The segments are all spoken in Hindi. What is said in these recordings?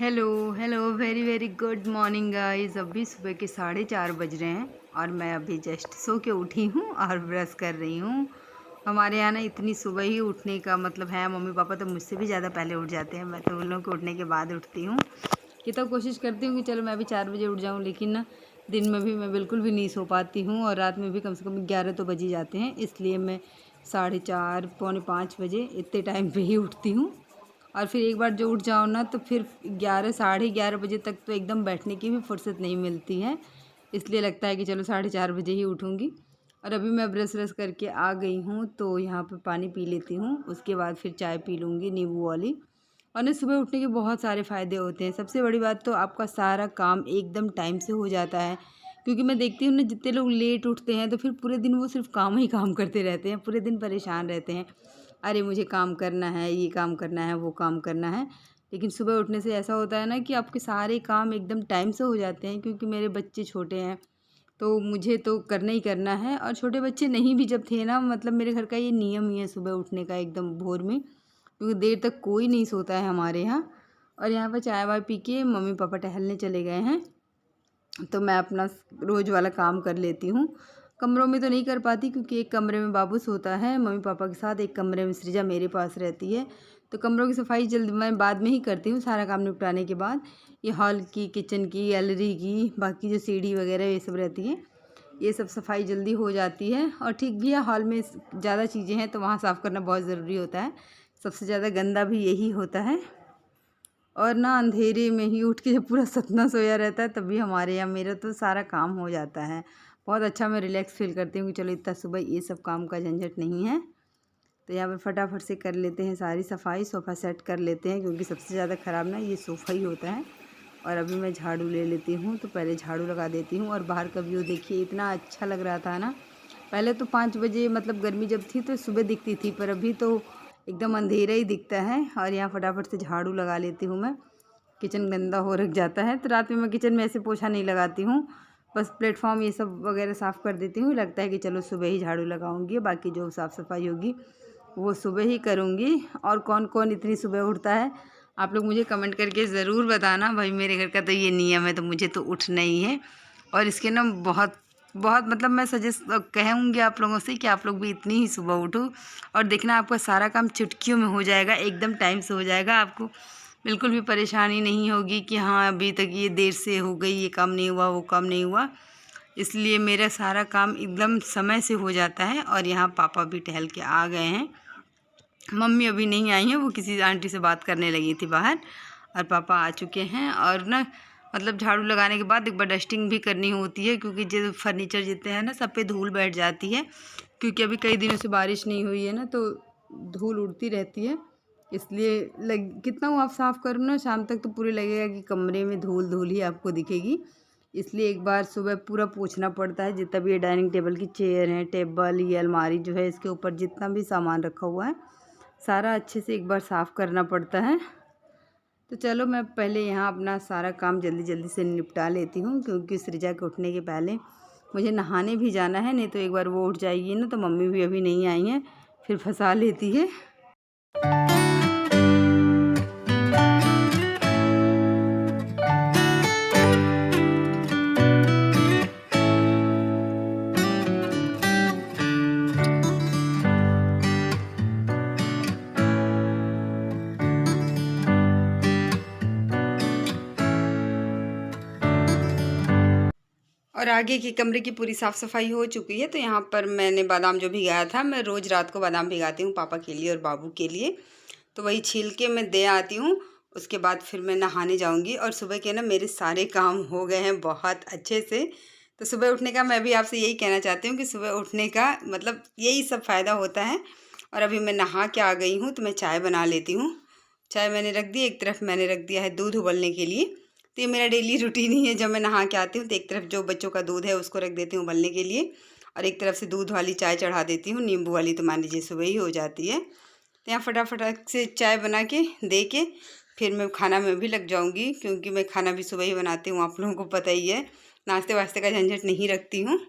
Hello hello very very good morning guys. अभी सुबह के 4:30 बज रहे हैं और मैं अभी जस्ट सो के उठी हूँ और ब्रश कर रही हूँ। हमारे यहाँ ना इतनी सुबह ही उठने का मतलब है, मम्मी पापा तो मुझसे भी ज़्यादा पहले उठ जाते हैं, मैं तो उन लोगों के उठने के बाद उठती हूँ। कि तब कोशिश करती हूँ कि चलो मैं भी 4 बजे उठ जाऊँ, लेकिन ना दिन में भी मैं बिल्कुल भी नहीं सो पाती हूँ और रात में भी कम से कम 11 तो बज ही जाते हैं। इसलिए मैं 4:30 पौने 5 बजे इतने टाइम पे ही उठती हूँ। और फिर एक बार जो उठ जाओ ना तो फिर 11 साढ़े 11 बजे तक तो एकदम बैठने की भी फुर्सत नहीं मिलती है। इसलिए लगता है कि चलो 4:30 बजे ही उठूँगी। और अभी मैं ब्रश व्रश करके आ गई हूँ तो यहाँ पे पानी पी लेती हूँ, उसके बाद फिर चाय पी लूँगी नींबू वाली। और ना सुबह उठने के बहुत सारे फ़ायदे होते हैं। सबसे बड़ी बात तो आपका सारा काम एकदम टाइम से हो जाता है, क्योंकि मैं देखती हूँ ना जितने लोग लेट उठते हैं तो फिर पूरे दिन वो सिर्फ काम ही काम करते रहते हैं, पूरे दिन परेशान रहते हैं। अरे मुझे काम करना है, ये काम करना है, वो काम करना है। लेकिन सुबह उठने से ऐसा होता है ना कि आपके सारे काम एकदम टाइम से हो जाते हैं, क्योंकि मेरे बच्चे छोटे हैं तो मुझे तो करना ही करना है। और छोटे बच्चे नहीं भी जब थे ना, मतलब मेरे घर का ये नियम ही है सुबह उठने का एकदम भोर में, क्योंकि देर तक कोई नहीं सोता है हमारे यहाँ। और यहाँ पर चाय वाय पी के मम्मी पापा टहलने चले गए हैं तो मैं अपना रोज़ वाला काम कर लेती हूँ। कमरों में तो नहीं कर पाती, क्योंकि एक कमरे में बाबू सोता है मम्मी पापा के साथ, एक कमरे में सृजा मेरे पास रहती है। तो कमरों की सफाई जल्द मैं बाद में ही करती हूँ, सारा काम निपटाने के बाद। ये हॉल की, किचन की, गैलरी की, बाकी जो सीढ़ी वगैरह ये सब रहती है, ये सब सफाई जल्दी हो जाती है। और ठीक भी है, हॉल में ज़्यादा चीज़ें हैं तो वहाँ साफ़ करना बहुत ज़रूरी होता है। सबसे ज़्यादा गंदा भी यही होता है। और ना अंधेरे में ही उठ के जब पूरा सपना सोया रहता है तभी हमारे यहाँ मेरा तो सारा काम हो जाता है। बहुत अच्छा मैं रिलैक्स फील करती हूँ कि चलो इतना सुबह ये सब काम का झंझट नहीं है। तो यहाँ पर फटाफट से कर लेते हैं सारी सफाई, सोफ़ा सेट कर लेते हैं, क्योंकि सबसे ज़्यादा ख़राब ना ये सोफ़ा ही होता है। और अभी मैं झाड़ू ले लेती हूँ, तो पहले झाड़ू लगा देती हूँ। और बाहर का व्यू देखिए, इतना अच्छा लग रहा था ना। पहले तो 5 बजे मतलब गर्मी जब थी तो सुबह दिखती थी, पर अभी तो एकदम अंधेरा ही दिखता है। और यहाँ फटाफट से झाड़ू लगा लेती हूँ मैं। किचन गंदा हो रख जाता है तो रात में मैं किचन में ऐसे पोछा नहीं लगाती हूँ, बस प्लेटफॉर्म ये सब वगैरह साफ़ कर देती हूँ। लगता है कि चलो सुबह ही झाड़ू लगाऊंगी, बाकी जो साफ़ सफाई होगी वो सुबह ही करूँगी। और कौन कौन इतनी सुबह उठता है आप लोग मुझे कमेंट करके ज़रूर बताना। भाई मेरे घर का तो ये नियम है, तो मुझे तो उठना ही है। और इसके ना बहुत बहुत मतलब मैं सजेस्ट कहूँगी आप लोगों से कि आप लोग भी इतनी ही सुबह उठो, और देखना आपका सारा काम चुटकियों में हो जाएगा, एकदम टाइम से हो जाएगा। आपको बिल्कुल भी परेशानी नहीं होगी कि हाँ अभी तक ये देर से हो गई, ये काम नहीं हुआ, वो काम नहीं हुआ। इसलिए मेरा सारा काम एकदम समय से हो जाता है। और यहाँ पापा भी टहल के आ गए हैं, मम्मी अभी नहीं आई हैं, वो किसी आंटी से बात करने लगी थी बाहर। और पापा आ चुके हैं। और ना मतलब झाड़ू लगाने के बाद एक बार डस्टिंग भी करनी होती है, क्योंकि जो फर्नीचर जितने हैं ना सब पे धूल बैठ जाती है, क्योंकि अभी कई दिनों से बारिश नहीं हुई है ना, तो धूल उड़ती रहती है। इसलिए कितना वो आप साफ़ करो ना, शाम तक तो पूरे लगेगा कि कमरे में धूल धूल ही आपको दिखेगी। इसलिए एक बार सुबह पूरा पोंछना पड़ता है। जितना भी ये डाइनिंग टेबल की चेयर है, टेबल, ये अलमारी जो है, इसके ऊपर जितना भी सामान रखा हुआ है सारा अच्छे से एक बार साफ़ करना पड़ता है। तो चलो मैं पहले यहाँ अपना सारा काम जल्दी जल्दी से निपटा लेती हूँ, क्योंकि सृजा के उठने के पहले मुझे नहाने भी जाना है। नहीं तो एक बार वो उठ जाएगी ना तो मम्मी भी अभी नहीं आई हैं, फिर फंसा लेती है। और आगे के कमरे की पूरी साफ़ सफाई हो चुकी है। तो यहाँ पर मैंने बादाम जो भिगाया था, मैं रोज़ रात को बादाम भिगाती हूँ पापा के लिए और बाबू के लिए, तो वही छील के मैं दे आती हूँ। उसके बाद फिर मैं नहाने जाऊँगी। और सुबह के ना मेरे सारे काम हो गए हैं बहुत अच्छे से। तो सुबह उठने का मैं भी आपसे यही कहना चाहती हूँ कि सुबह उठने का मतलब यही सब फ़ायदा होता है। और अभी मैं नहा के आ गई हूँ तो मैं चाय बना लेती हूँ। चाय मैंने रख दी, एक तरफ मैंने रख दिया है दूध उबलने के लिए। तो ये मेरा डेली रूटीन ही है, जब मैं नहा के आती हूँ तो एक तरफ जो बच्चों का दूध है उसको रख देती हूँ उबलने के लिए, और एक तरफ से दूध वाली चाय चढ़ा देती हूँ। नींबू वाली तो मान लीजिए सुबह ही हो जाती है। तो यहाँ फटाफट से चाय बना के दे के फिर मैं खाना में भी लग जाऊँगी, क्योंकि मैं खाना भी सुबह ही बनाती हूँ, आप लोगों को पता ही है। नाश्ते वास्ते का झंझट नहीं रखती हूँ।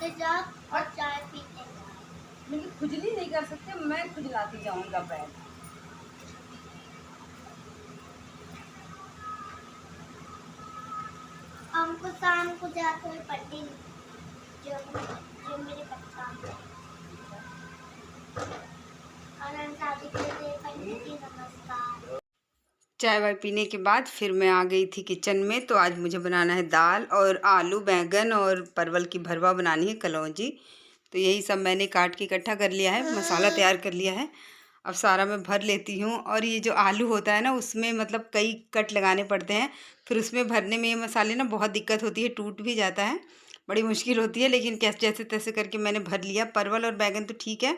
नहाते जाओ और चाय पीते जाओ। लेकिन खुजली नहीं कर सकते, मैं खुजलाती जाऊंगा पैर। हमको शाम को जाते हुए पट्टी जो जो मेरे पप्पा और हम शादी के लिए पंडित जी नमस्कार। चाय वाय पीने के बाद फिर मैं आ गई थी किचन में। तो आज मुझे बनाना है दाल और आलू बैंगन और परवल की भरवा बनानी है, कलौंजी। तो यही सब मैंने काट के इकट्ठा कर लिया है, मसाला तैयार कर लिया है। अब सारा मैं भर लेती हूँ। और ये जो आलू होता है ना, उसमें मतलब कई कट लगाने पड़ते हैं, फिर उसमें भरने में ये मसाले ना बहुत दिक्कत होती है, टूट भी जाता है, बड़ी मुश्किल होती है। लेकिन कैसे जैसे तैसे करके मैंने भर लिया। परवल और बैंगन तो ठीक है,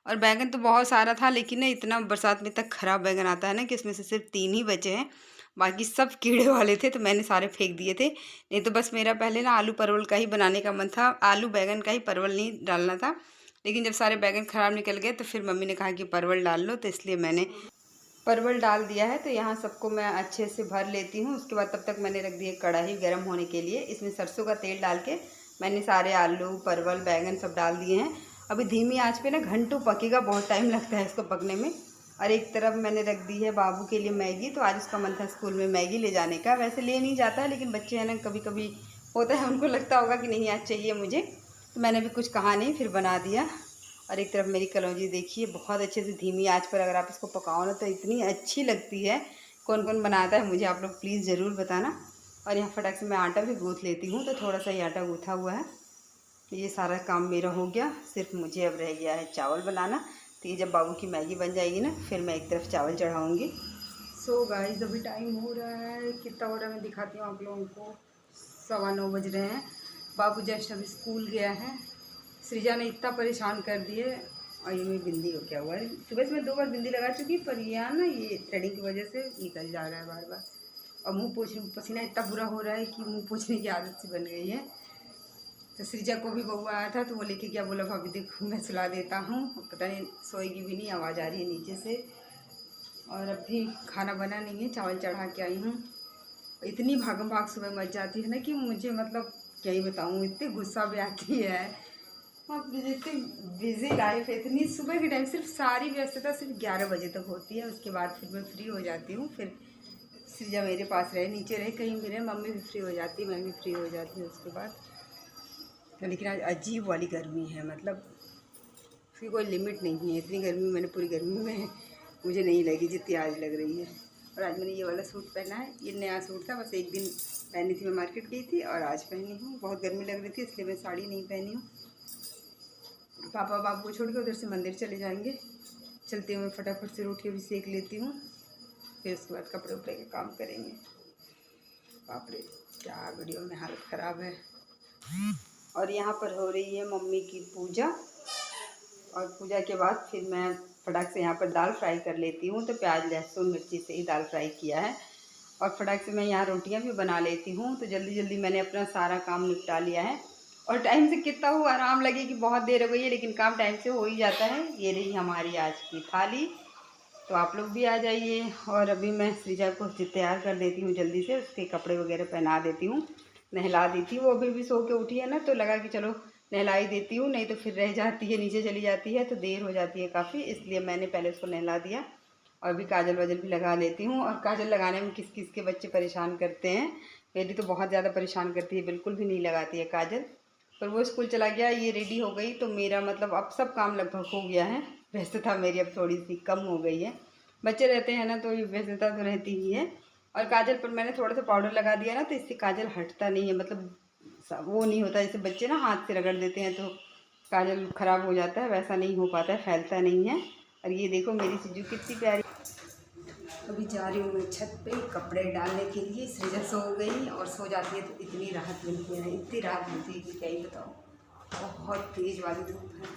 और बैंगन तो बहुत सारा था, लेकिन ना इतना बरसात में तक ख़राब बैंगन आता है ना कि इसमें से सिर्फ 3 ही बचे हैं, बाकी सब कीड़े वाले थे, तो मैंने सारे फेंक दिए थे। नहीं तो बस मेरा पहले ना आलू परवल का ही बनाने का मन था, आलू बैंगन का ही, परवल नहीं डालना था। लेकिन जब सारे बैंगन ख़राब निकल गए तो फिर मम्मी ने कहा कि परवल डाल लो, तो इसलिए मैंने परवल डाल दिया है। तो यहाँ सबको मैं अच्छे से भर लेती हूँ। उसके बाद तब तक मैंने रख दिया कढ़ाई गर्म होने के लिए। इसमें सरसों का तेल डाल के मैंने सारे आलू परवल बैंगन सब डाल दिए हैं। अभी धीमी आंच पे ना घंटों पकेगा, बहुत टाइम लगता है इसको पकने में। और एक तरफ मैंने रख दी है बाबू के लिए मैगी। तो आज उसका मन था स्कूल में मैगी ले जाने का, वैसे ले नहीं जाता है, लेकिन बच्चे हैं ना, कभी कभी होता है, उनको लगता होगा कि नहीं आज चाहिए मुझे, तो मैंने भी कुछ कहा नहीं, फिर बना दिया। और एक तरफ मेरी कलौंजी देखिए, बहुत अच्छे से धीमी आंच पर अगर आप इसको पकाओ ना तो इतनी अच्छी लगती है। कौन कौन बनाता है मुझे आप लोग प्लीज़ ज़रूर बताना। और यहाँ फटाक से मैं आटा भी गूँथ लेती हूँ, तो थोड़ा सा ही आटा गूँथा हुआ है। तो ये सारा काम मेरा हो गया, सिर्फ मुझे अब रह गया है चावल बनाना। तो ये जब बाबू की मैगी बन जाएगी ना, फिर मैं एक तरफ चावल चढ़ाऊँगी। सो गाइस, अभी टाइम हो रहा है, कितना हो रहा है मैं दिखाती हूँ आप लोगों को। 9:15 बज रहे हैं। बाबू जस्ट अभी स्कूल गया है। सृजा ने इतना परेशान कर दिए। और ये मेरी बिंदी को क्या हुआ है, सुबह से मैं 2 बार बिंदी लगा चुकी, पर यहाँ ना ये थ्रेडिंग की वजह से निकल जा रहा है बार बार। और मुंह पोछने, पसीना इतना बुरा हो रहा है कि मुंह पोछने की आदत सी बन गई है। तो सृजा को भी बहू आया था, तो वो लेके क्या बोला, भाभी देखो मैं सुला देता हूँ, पता नहीं सोएगी भी नहीं, आवाज़ आ रही है नीचे से। और अभी खाना बना नहीं है, चावल चढ़ा के आई हूँ। इतनी भागम भाग सुबह मच जाती है ना कि मुझे मतलब क्या ही बताऊँ, इतनी गुस्सा भी आती है। अब इतनी बिजी लाइफ है, इतनी सुबह के टाइम सिर्फ सारी व्यस्तता सिर्फ 11 बजे तक होती है। उसके बाद फिर मैं फ्री हो जाती हूँ। फिर सृजा मेरे पास रहे, नीचे रहे, कहीं भी रहे, मम्मी भी फ्री हो जाती है, मैं भी फ्री हो जाती हूँ उसके बाद। तो लेकिन आज अजीब वाली गर्मी है, मतलब फिर कोई लिमिट नहीं है। इतनी गर्मी मैंने पूरी गर्मी में मुझे नहीं लगी जितनी आज लग रही है। और आज मैंने ये वाला सूट पहना है, ये नया सूट था, बस एक दिन पहनी थी, मैं मार्केट गई थी और आज पहनी हूँ। बहुत गर्मी लग रही थी इसलिए मैं साड़ी नहीं पहनी हूँ। पापा बाबू को छोड़ के उधर से मंदिर चले जाएंगे। चलते हुए फटाफट से रोटी भी सेक लेती हूँ, फिर उसके बाद कपड़े उपड़े के काम करेंगे। बाप रे, क्या वीडियो में हालत ख़राब है। और यहाँ पर हो रही है मम्मी की पूजा, और पूजा के बाद फिर मैं फटाक से यहाँ पर दाल फ्राई कर लेती हूँ। तो प्याज लहसुन मिर्ची से ही दाल फ्राई किया है। और फटाक से मैं यहाँ रोटियाँ भी बना लेती हूँ। तो जल्दी जल्दी मैंने अपना सारा काम निपटा लिया है। और टाइम से कितना हो आराम लगे कि बहुत देर हो गई है, लेकिन काम टाइम से हो ही जाता है। ये रही हमारी आज की थाली। तो आप लोग भी आ जाइए। और अभी मैं सृजा को तैयार कर देती हूँ, जल्दी से उसके कपड़े वगैरह पहना देती हूँ, नहला दी थी। वो अभी भी सो के उठी है ना, तो लगा कि चलो नहला ही देती हूँ, नहीं तो फिर रह जाती है, नीचे चली जाती है, तो देर हो जाती है काफ़ी, इसलिए मैंने पहले उसको नहला दिया। और अभी काजल वाजल भी लगा लेती हूँ। और काजल लगाने में किस किस के बच्चे परेशान करते हैं, मेरी तो बहुत ज़्यादा परेशान करती है, बिल्कुल भी नहीं लगाती है काजल। पर वो स्कूल चला गया, ये रेडी हो गई, तो मेरा मतलब अब सब काम लगभग हो गया है। व्यस्तता मेरी अब थोड़ी सी कम हो गई है। बच्चे रहते हैं ना, तो ये व्यस्तता तो रहती ही है। और काजल पर मैंने थोड़ा सा पाउडर लगा दिया ना, तो इससे काजल हटता नहीं है, मतलब वो नहीं होता जैसे बच्चे ना हाथ से रगड़ देते हैं तो काजल ख़राब हो जाता है, वैसा नहीं हो पाता है, फैलता नहीं है। और ये देखो मेरी सिज्जू कितनी प्यारी। अभी जा रही हूँ मैं छत पे कपड़े डालने के लिए। सृजा सो गई, और सो जाती है तो इतनी राहत मिलती है, इतनी राहत मिलती है कि क्या ही बताऊँ। बहुत तेज़ वाली धूप है,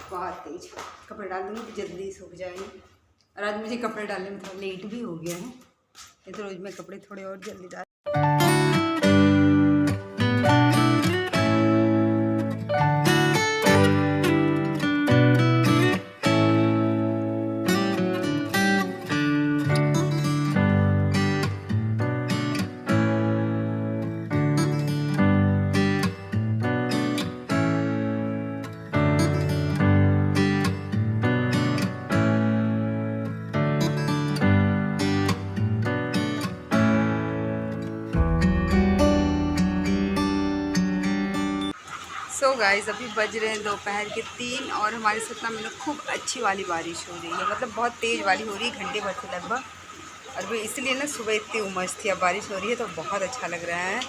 बहुत तेज़। कपड़े डाल दूँगी तो जल्दी सूख जाएंगे। और आज मुझे कपड़े डालने में थोड़ा लेट भी हो गया है, नहीं तो रोज़ मैं कपड़े थोड़े और जल्दी डाल। सो गाइस अभी बज रहे हैं दोपहर के 3 और हमारे सतना में खूब अच्छी वाली बारिश हो रही है, मतलब बहुत तेज़ वाली हो रही है, घंटे भर से लगभग। और भी इसलिए ना सुबह इतनी उमस थी, अब बारिश हो रही है तो बहुत अच्छा लग रहा है।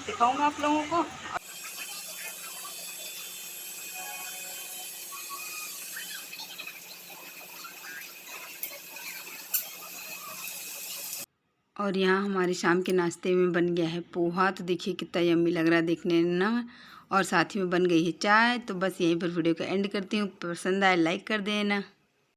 दिखाऊँ मैं आप लोगों को। और यहाँ हमारे शाम के नाश्ते में बन गया है पोहा, तो देखिए कितना यम्मी लग रहा है देखने में ना। और साथ ही में बन गई है चाय। तो बस यहीं पर वीडियो को एंड करती हूँ। पसंद आए लाइक कर देना।